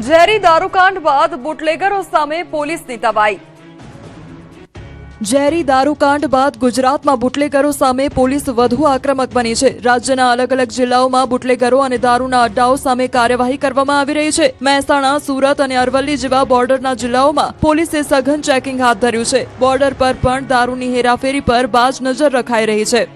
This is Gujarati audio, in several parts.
ઝેરી દારૂકાંડ બાદ બુટલેગરો સામે પોલીસની તવાઈ। ઝેરી દારૂકાંડ બાદ ગુજરાતમાં બુટલેગરો સામે પોલીસ વધુ આક્રમક બની છે। રાજ્યના અલગ અલગ જિલ્લાઓમાં બુટલેગરો અને દારૂના અડ્ડાઓ સામે કાર્યવાહી કરવામાં આવી રહી છે। મહેસાણા, સુરત અને અરવલ્લી જેવા બોર્ડરના જિલ્લાઓમાં પોલીસે સઘન ચેકિંગ હાથ ધર્યું છે। બોર્ડર પર પણ દારૂની હેરાફેરી પર બાજ નજર રખાઈ રહી છે।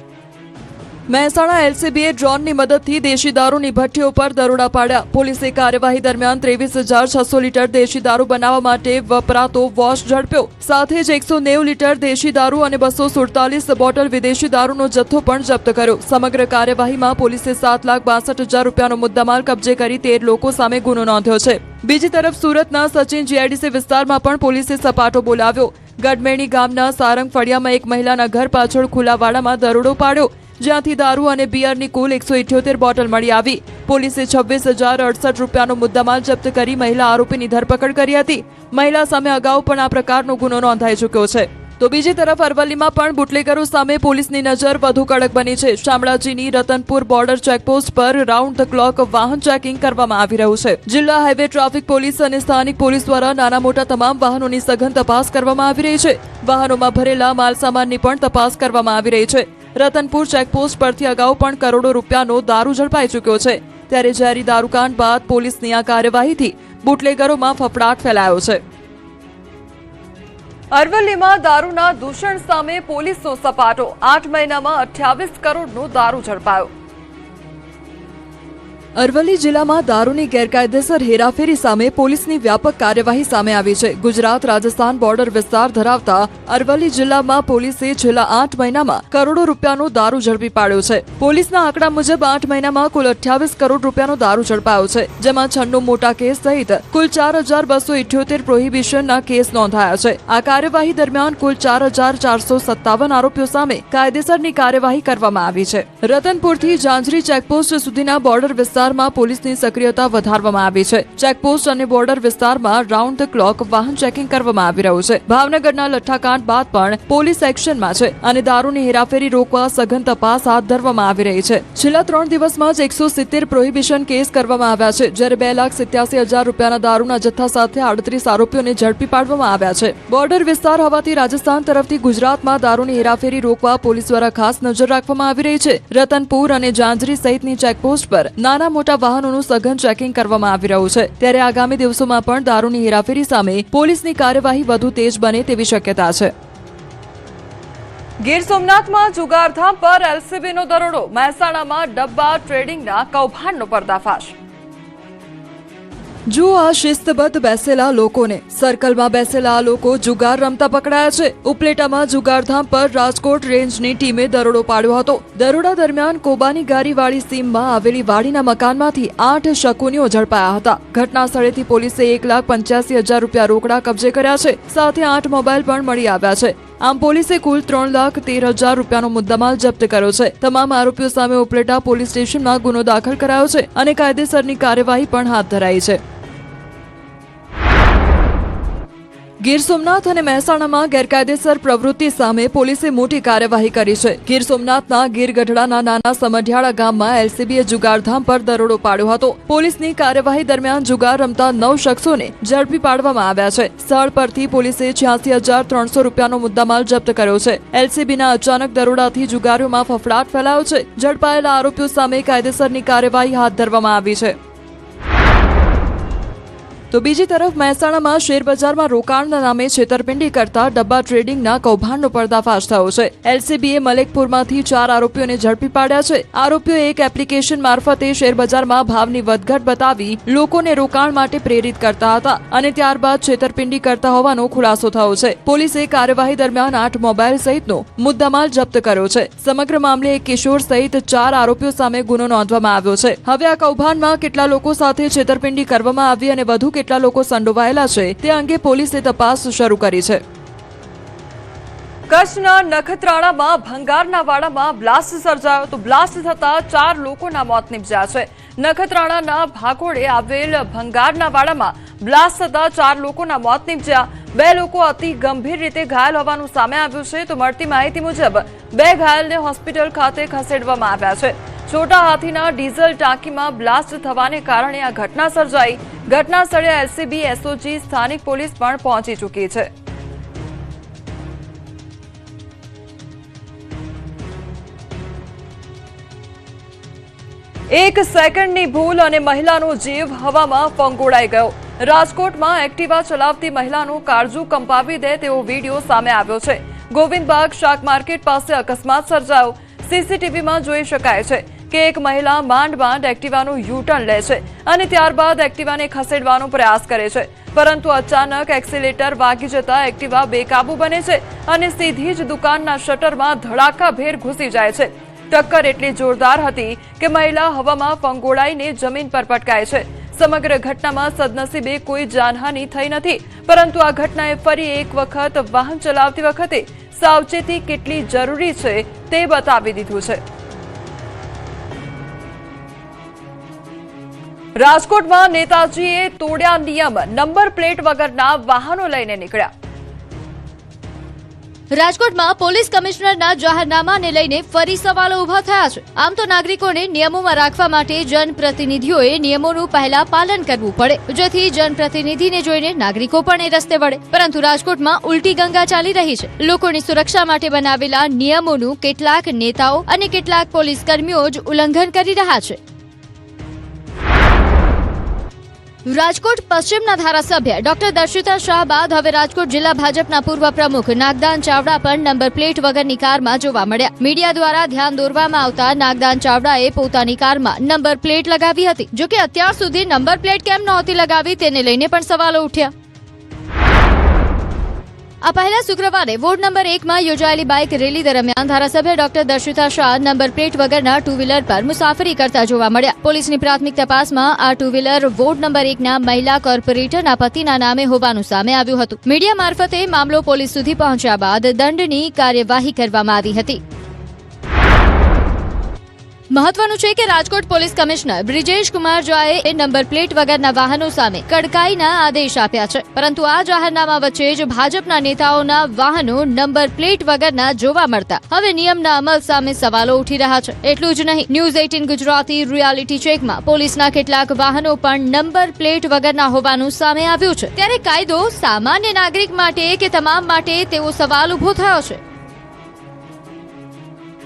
મહેસાણા એલસીબીએ ડ્રોનની મદદથી દેશી દારૂની ભઠ્ઠીઓ પર દરોડા પાડ્યા। પોલીસે કાર્યવાહી દરમિયાન 23,600 લીટર દેશી દારૂ બનાવવા માટે વપરાતો વોશ ઝડપ્યો। સાથે જ 190 લીટર દેશી દારૂ અને 247 બોટલ વિદેશી દારૂનો જથ્થો પણ જપ્ત કર્યો। સમગ્ર કાર્યવાહીમાં પોલીસે 7,62,000 રૂપિયાનો મુદ્દામાલ કબજે કરી 13 લોકો સામે ગુનો નોંધ્યો છે। બીજી તરફ સુરતના સચિન જીઆઈડીસી વિસ્તારમાં પણ પોલીસે સપાટો બોલાવ્યો। ગઢમેણી ગામના સારંગ ફળિયામાં એક મહિલાના ઘર પાછળ ખુલ્લા વાડામાં દરોડો પાડ્યો, જ્યાંથી દારૂ અને બિયરની કુલ 178 બોટલ મળી આવી। પોલીસે 26,068 રૂપિયાનો મુદ્દામાલ જપ્ત કરી મહિલા આરોપીની ધરપકડ કરી હતી। મહિલા સામે અગાઉ પણ આ પ્રકારનો ગુનો નોંધાઈ ચૂક્યો છે। તો બીજી તરફ અરવલ્લીમાં પણ બુટલેગરો સામે પોલીસની નજર વધુ કડક બની છે। શામળાજીની રતનપુર બોર્ડર ચેકપોસ્ટ પર રાઉન્ડ ધ ક્લોક વાહન ચેકિંગ કરવામાં આવી રહ્યું છે। જિલ્લા હાઈવે ટ્રાફિક પોલીસ અને સ્થાનિક પોલીસ દ્વારા નાના મોટા તમામ વાહનોની સઘન તપાસ કરવામાં આવી રહી છે। વાહનોમાં ભરેલા માલસામાનની પણ તપાસ કરવામાં આવી રહી છે। રતનપુર ચેકપોસ્ટ પરથી અગાઉ પણ કરોડો રૂપિયાનો દારૂ ઝડપાઈ ચૂક્યો છે। ત્યારે ઝેરી દારૂકાંડ બાદ પોલીસની આ કાર્યવાહીથી બુટલેગરોમાં ફફડાટ ફેલાયો છે। અરવલ્લીમાં દારૂના દૂષણ સામે પોલીસનો સપાટો। 8 મહિનામાં 28 કરોડનો દારૂ ઝડપાયો। અરવલ્લી જિલ્લામાં દારૂની ગેરકાયદેસર હેરાફેરી સામે પોલીસની વ્યાપક કાર્યવાહી સામે આવી છે। ગુજરાત રાજસ્થાન બોર્ડર વિસ્તાર ધરાવતા અરવલ્લી જિલ્લામાં પોલીસે છેલ્લા 8 મહિનામાં કરોડો રૂપિયાનો દારૂ ઝડપી પાડ્યો છે। પોલીસના આંકડા મુજબ 8 મહિનામાં કુલ 28 કરોડ રૂપિયાનો દારૂ ઝડપાયો છે, જેમાં 96 મોટા કેસ સહિત કુલ 4,278 પ્રોહિબિશનના કેસ નોંધાયા છે। આ કાર્યવાહી દરમિયાન કુલ 4,457 આરોપીઓ સામે કાયદેસરની કાર્યવાહી કરવામાં આવી છે। રતનપુરથી ઝાંઝરી ચેકપોસ્ટ સુધીના બોર્ડર વિસ્તાર પોલીસની સક્રિયતા વધારવામાં આવી છે। ચેકપોસ્ટ અને બોર્ડર વિસ્તારમાં રાઉન્ડ ધ ક્લોક વાહન ચેકિંગ કરવામાં આવી રહ્યું છે। ભાવનગરના લઠ્ઠાકાંડ બાદ પણ પોલીસ એક્શનમાં છે અને દારૂની હેરાફેરી રોકવા સઘન તપાસ હાથ ધરવામાં આવી રહી છે। છેલ્લા 3 દિવસમાં જ 170 પ્રોહિબિશન કેસ કરવામાં આવ્યા છે, જ્યારે 2,87,000 રૂપિયાના દારૂના જથ્થા સાથે 38 આરોપીઓને ઝડપી પાડવામાં આવ્યા છે। બોર્ડર વિસ્તાર હોવાથી રાજસ્થાન તરફથી ગુજરાતમાં દારૂની હેરાફેરી રોકવા પોલીસ દ્વારા ખાસ નજર રાખવામાં આવી રહી છે। રતનપુર અને ઝાંઝરી સહિતની ચેકપોસ્ટ પર નાના મોટા વાહનોનું સઘન ચેકિંગ કરવામાં આવી રહ્યું છે। ત્યારે આગામી દિવસોમાં પણ દારૂની હેરાફેરી સામે પોલીસની કાર્યવાહી વધુ તેજ બને તેવી શક્યતા છે। ગીર સોમનાથમાં જુગારધામ પર એલસીબીનો દરોડો। મહેસાણામાં ડબ્બા ટ્રેડિંગના કૌભાંડનો પર્દાફાશ। જો આ શિસ્તબદ્ધ બેસેલા લોકોને સર્કલમાં બેસેલા આ લોકો જુગાર રમતા પકડાયા છે। ઉપલેટામાં જુગારધામ પર રાજકોટ રેન્જની ટીમે દરોડો પાડ્યો હતો। દરોડા દરમિયાન કોબાની ગારીવાળી સીમમાં આવેલી વાડીના મકાનમાંથી 8 શકુનીઓ ઝડપાયા હતા। ઘટના સ્થળેથી પોલીસે 1,85,000 રૂપિયા રોકડા કબજે કર્યા છે, સાથે 8 મોબાઈલ પણ મળી આવ્યા છે। આમ પોલીસે કુલ 3,13,000 રૂપિયાનો મુદ્દામાલ જપ્ત કર્યો છે। તમામ આરોપીઓ સામે ઉપલેટા પોલીસ સ્ટેશનમાં ગુનો દાખલ કરાયો છે અને કાયદેસરની કાર્યવાહી પણ હાથ ધરાઈ છે। ગીર સોમનાથ અને મહેસાણામાં ગેરકાયદેસર પ્રવૃત્તિ સામે પોલીસે મોટી કાર્યવાહી કરી છે। ગીર સોમનાથના ગીરગઢડાના નાના સમઢિયાળા ગામમાં એલસીબીએ જુગારધામ પર દરોડો પાડ્યો હતો। પોલીસની કાર્યવાહી દરમિયાન જુગાર રમતા 9 શખ્સોને ઝડપી પાડવામાં આવ્યા છે। સ્થળ પરથી પોલીસે 86,300 રૂપિયાનો મુદ્દામાલ જપ્ત કર્યો છે। એલસીબીના અચાનક દરોડાથી જુગારીઓમાં ફફડાટ ફેલાયો છે। ઝડપાયેલા આરોપીઓ સામે કાયદેસરની કાર્યવાહી હાથ ધરવામાં આવી છે। તો બીજી તરફ મહેસાણામાં શેરબજારમાં રોકાણના નામે છેતરપિંડી કરતા ડબ્બા ટ્રેડિંગના કૌભાંડનો પર્દાફાશ થયો છે। એલસીબીએ મલેકપુરમાંથી 4 આરોપીઓને ઝડપી પાડ્યા છે। આરોપીઓ એક એપ્લિકેશન મારફતે શેરબજારમાં ભાવની વધઘટ બતાવી લોકોને રોકાણ માટે પ્રેરિત કરતા હતા અને ત્યારબાદ છેતરપિંડી કરતા હોવાનો ખુલાસો થયો છે। પોલીસે કાર્યવાહી દરમિયાન 8 મોબાઈલ સહિતનો મુદ્દામાલ જપ્ત કર્યો છે। સમગ્ર મામલે એક કિશોર સહિત 4 આરોપીઓ સામે ગુનો નોંધવામાં આવ્યો છે। હવે આ કૌભાંડમાં કેટલા લોકો સાથે છેતરપિંડી કરવામાં આવી અને વધુ કેટલા લોકો સંડોવાયેલા છે તે અંગે પોલીસે તપાસ શરૂ કરી છે। કચ્છના નખત્રાણામાં ભંગારના વાડામાં બ્લાસ્ટ સર્જાયો તો બ્લાસ્ટ થતા 4 લોકોના મોત નિપજ્યા છે। નખત્રાણાના ભાકોડે આવેલ ભંગારના વાડામાં બ્લાસ્ટ થતા 4 લોકોના મોત નિપજ્યા। 2 લોકો અતિ ગંભીર રીતે ઘાયલ હોવાનું સામે આવ્યું છે। તો મળતી માહિતી મુજબ 2 ઘાયલને હોસ્પિટલ ખાતે ખસેડવામાં આવ્યા છે। छोटा हाथीना डीजल टांकीमां ब्लास्ट थवाने कारणे आ घटना सर्जाई। ઘટના સ્થળે એલસીબી, એસઓજી, સ્થાનિક પોલીસ પણ પહોંચી ચૂકી છે. એક સેકન્ડની ભૂલ અને મહિલાનો જીવ હવામાં ફંગોળાઈ ગયો. રાજકોટમાં એક્ટિવા ચલાવતી મહિલાનું કાળજું કંપાવી દે તેવો વિડીયો સામે આવ્યો છે. ગોવિંદબાગ શાક માર્કેટ પાસે અકસ્માત સર્જાયો. સીસીટીવીમાં જોઈ શકાય છે કે એક મહિલા માંડ એક્ટિવાનું યુટર્ન લે છે અને ત્યારબાદ એક્ટિવાને ખસેડવાનો પ્રયાસ કરે છે, પરંતુ અચાનક એક્સિલેટર વાગી જતા એક્ટિવા બેકાબુ બને છે અને સીધી જ દુકાનના શટરમાં ધડાકાભેર ઘૂસી જાય છે. ટક્કર એટલી જોરદાર હતી કે મહિલા હવામાં ફંગોળાઈને જમીન પર પટકાય છે. સમગ્ર ઘટનામાં સદનસીબે કોઈ જાનહાનિ થઈ નથી, પરંતુ આ ઘટનાએ ફરી એક વખત વાહન ચલાવતી વખતે સાવચેતી કેટલી જરૂરી છે તે બતાવી દીધું છે. રાજકોટમાં નેતાજીએ તોડ્યા નિયમ, નંબર પ્લેટ વગરના વાહનો લઈને નીકળ્યા. રાજકોટમાં પોલીસ કમિશનરના જાહેરનામાને લઈને ફરી સવાલો ઉભા થયા છે. આમ તો નાગરિકોને નિયમોમાં રાખવા માટે જનપ્રતિનિધિઓએ નિયમોનું પહેલા પાલન કરવું પડે, જેથી જનપ્રતિનિધિને જોઈને નાગરિકો પણ એ રસ્તે વળે. પરંતુ રાજકોટમાં ઉલટી ગંગા ચાલી રહી છે. લોકોની સુરક્ષા માટે બનાવેલા નિયમોનું કેટલાક નેતાઓ અને કેટલાક પોલીસ કર્મીઓ જ ઉલ્લંઘન કરી રહ્યા છે. રાજકોટ પશ્ચિમના ધારાસભ્ય ડોક્ટર દર્શિતા શાહ બાદ હવે રાજકોટ જિલ્લા ભાજપના પૂર્વ પ્રમુખ નાગદાન ચાવડા પણ નંબર પ્લેટ વગરની કારમાં જોવા મળ્યા. મીડિયા દ્વારા ધ્યાન દોરવામાં આવતા નાગદાન ચાવડાએ પોતાની કારમાં નંબર પ્લેટ લગાવી હતી. જોકે અત્યાર સુધી નંબર પ્લેટ કેમ નહોતી લગાવી તેને લઈને પણ સવાલો ઉઠ્યા. આ પહેલા શુક્રવારે વોર્ડ નંબર 1માં યોજાયેલી બાઇક રેલી દરમિયાન ધારાસભ્ય doctor Darshita Shah number plate વગરના ટુ વ્હીલર પર મુસાફરી કરતા જોવા મળ્યા. પોલીસની પ્રાથમિક તપાસમાં આ ટુ વ્હીલર વોર્ડ નંબર 1ના મહિલા કોર્પોરેટરના પતિના નામે હોવાનું સામે આવ્યું હતું. મીડિયા મારફતે મામલો પોલીસ સુધી પહોંચ્યા બાદ દંડની કાર્યવાહી કરવામાં આવી હતી. મહત્વનું છે કે રાજકોટ પોલીસ કમિશનર બ્રિજેશ કુમાર ઝાએ નંબર પ્લેટ વગરના વાહનો સામે કડકાઈના આદેશ આપ્યા છે, પરંતુ આ જાહેરનામા વચ્ચે જ ભાજપના નેતાઓના વાહનો નંબર પ્લેટ વગરના જોવા મળતા હવે નિયમના અમલ સામે સવાલો ઉઠી રહ્યા છે. એટલું જ નહીં, ન્યૂઝ 18 ગુજરાતી રિયાલિટી ચેકમાં પોલીસના કેટલાક વાહનો પણ નંબર પ્લેટ વગરના હોવાનું સામે આવ્યું છે. ત્યારે કાયદો સામાન્ય નાગરિક માટે કે તમામ માટે તેવો સવાલ ઉભો થયો છે.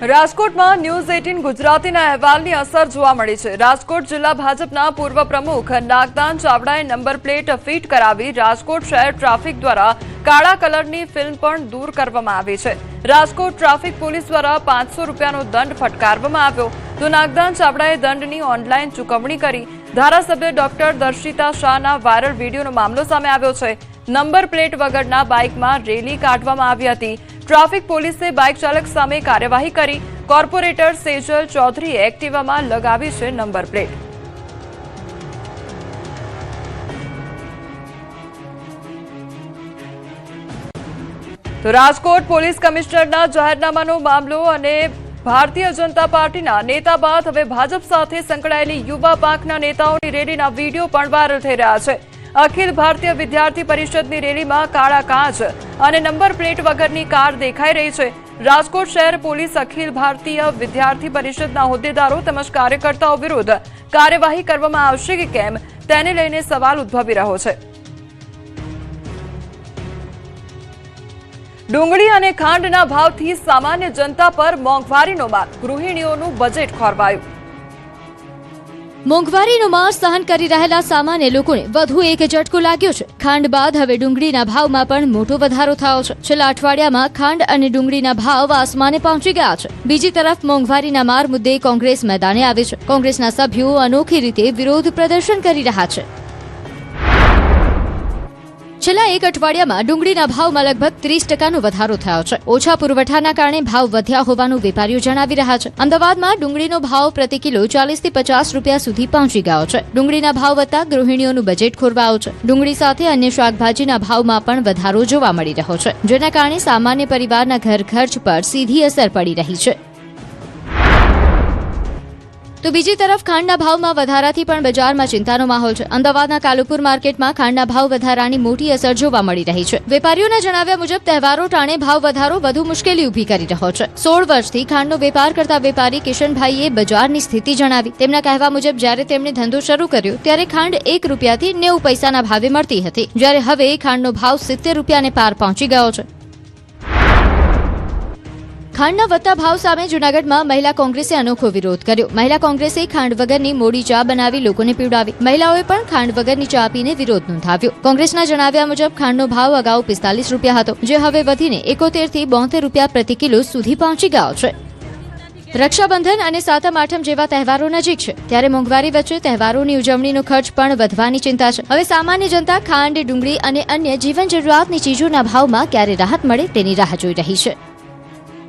રાજકોટમાં ન્યૂઝ 18 ગુજરાતીના અહેવાલની અસર જોવા મળી છે. રાજકોટ જિલ્લા ભાજપના પૂર્વ પ્રમુખ નાગદાન ચાવડાએ નંબર પ્લેટ ફિટ કરાવી રાજકોટ શહેર ટ્રાફિક દ્વારા કાળા કલરની ફિલ્મ પણ દૂર કરવામાં આવી છે. રાજકોટ ટ્રાફિક પોલીસ દ્વારા 500 રૂપિયાનો દંડ ફટકારવામાં આવ્યો, તો નાગદાન ચાવડાએ દંડની ઓનલાઈન ચૂકવણી કરી. ધારાસભ્ય ડોક્ટર દર્શિતા શાહના વાયરલ વિડીયોનો મામલો સામે આવ્યો છે. નંબર પ્લેટ વગરના બાઇકમાં રેલી કાઢવામાં આવી હતી. ટ્રાફિક પોલીસે બાઇક ચાલક સામે કાર્યવાહી કરી. કોર્પોરેટર સેજલ ચૌધરીએ એક્ટિવામાં લગાવી છે નંબર પ્લેટ. તો રાજકોટ પોલીસ કમિશનરના જાહેરનામાનો મામલો અને ભારતીય જનતા પાર્ટીના નેતા બાદ હવે ભાજપ સાથે સંકળાયેલી યુવા પાંખના નેતાઓની રેલીના વિડીયો પણ વાયરલ થઈ રહ્યા છે. અખિલ ભારતીય વિદ્યાર્થી પરિષદની રેલીમાં કાળા કાચ અને નંબર પ્લેટ વગરની કાર દેખાઈ રહી છે. રાજકોટ શહેર પોલીસ અખિલ ભારતીય વિદ્યાર્થી પરિષદના હોદ્દેદારો તેમજ કાર્યકર્તાઓ વિરુદ્ધ કાર્યવાહી કરવામાં આવશે કે કેમ તેને લઈને સવાલ ઉદ્ભવી રહ્યો છે. ડુંગળી અને ખાંડના ભાવથી સામાન્ય જનતા પર મોંઘવારીનો માર, ગૃહિણીઓનું બજેટ ખોરવાયું. મોંઘવારીનો માર સહન કરી રહેલા સામાન્ય લોકોને વધુ એક ઝટકો લાગ્યો છે. ખાંડ બાદ હવે ડુંગળીના ભાવમાં પણ મોટો વધારો થયો છે. છેલ્લા અઠવાડિયામાં ખાંડ અને ડુંગળીના ભાવ આસમાને પહોંચી ગયા છે. બીજી તરફ મોંઘવારીના માર મુદ્દે કોંગ્રેસ મેદાને આવી છે. કોંગ્રેસના સભ્યો અનોખી રીતે વિરોધ પ્રદર્શન કરી રહ્યા છે. છેલ્લા એક અઠવાડિયામાં ડુંગળીના ભાવમાં લગભગ 30% વધારો થયો છે. ઓછા પુરવઠાના કારણે ભાવ વધ્યા હોવાનું વેપારીઓ જણાવી રહ્યા છે. અમદાવાદમાં ડુંગળીનો ભાવ પ્રતિ કિલો 40 થી 50 રૂપિયા સુધી પહોંચી ગયો છે. ડુંગળીના ભાવ વધતા ગૃહિણીઓનું બજેટ ખોરવાયું છે. ડુંગળી સાથે અન્ય શાકભાજીના ભાવમાં પણ વધારો જોવા મળી રહ્યો છે, જેના કારણે સામાન્ય પરિવારના ઘર ખર્ચ પર સીધી અસર પડી રહી છે. તો બીજી તરફ ખાંડના ભાવમાં વધારાથી પણ બજારમાં ચિંતાનો માહોલ છે. અમદાવાદના કાલુપુર માર્કેટમાં ખાંડના ભાવ વધારાની મોટી અસર જોવા મળી રહી છે. વેપારીઓના જણાવ્યા મુજબ તહેવારો ટાણે ભાવ વધારો વધુ મુશ્કેલી ઊભી કરી રહ્યો છે. 16 વર્ષથી ખાંડનો વેપાર કરતા વેપારી કિશનભાઈએ બજારની સ્થિતિ જણાવી. તેમના કહેવા મુજબ જ્યારે તેમણે ધંધો શરૂ કર્યો ત્યારે ખાંડ 1 રૂપિયાથી 90 પૈસાના ભાવે મળતી હતી, જ્યારે હવે ખાંડનો ભાવ 70 રૂપિયાને પાર પહોંચી ગયો છે. ખાંડના વધતા ભાવ સામે જૂનાગઢમાં મહિલા કોંગ્રેસે અનોખો વિરોધ કર્યો. મહિલા કોંગ્રેસે ખાંડ વગરની મોડી ચા બનાવી લોકોને પીવડાવી. મહિલાઓએ પણ ખાંડ વગરની ચા પીને વિરોધ નોંધાવ્યો. કોંગ્રેસના જણાવ્યા મુજબ ખાંડનો ભાવ અગાઉ 45 રૂપિયા હતો, જે હવે વધીને 71 થી 72 રૂપિયા પ્રતિ કિલો સુધી પહોંચી ગયો છે. રક્ષાબંધન અને સાતમ આઠમ જેવા તહેવારો નજીક છે, ત્યારે મોંઘવારી વચ્ચે તહેવારોની ઉજવણીનો ખર્ચ પણ વધવાની ચિંતા છે. હવે સામાન્ય જનતા ખાંડ, ડુંગળી અને અન્ય જીવન જરૂરિયાતની ચીજોના ભાવમાં ક્યારે રાહત મળે તેની રાહ જોઈ રહી છે.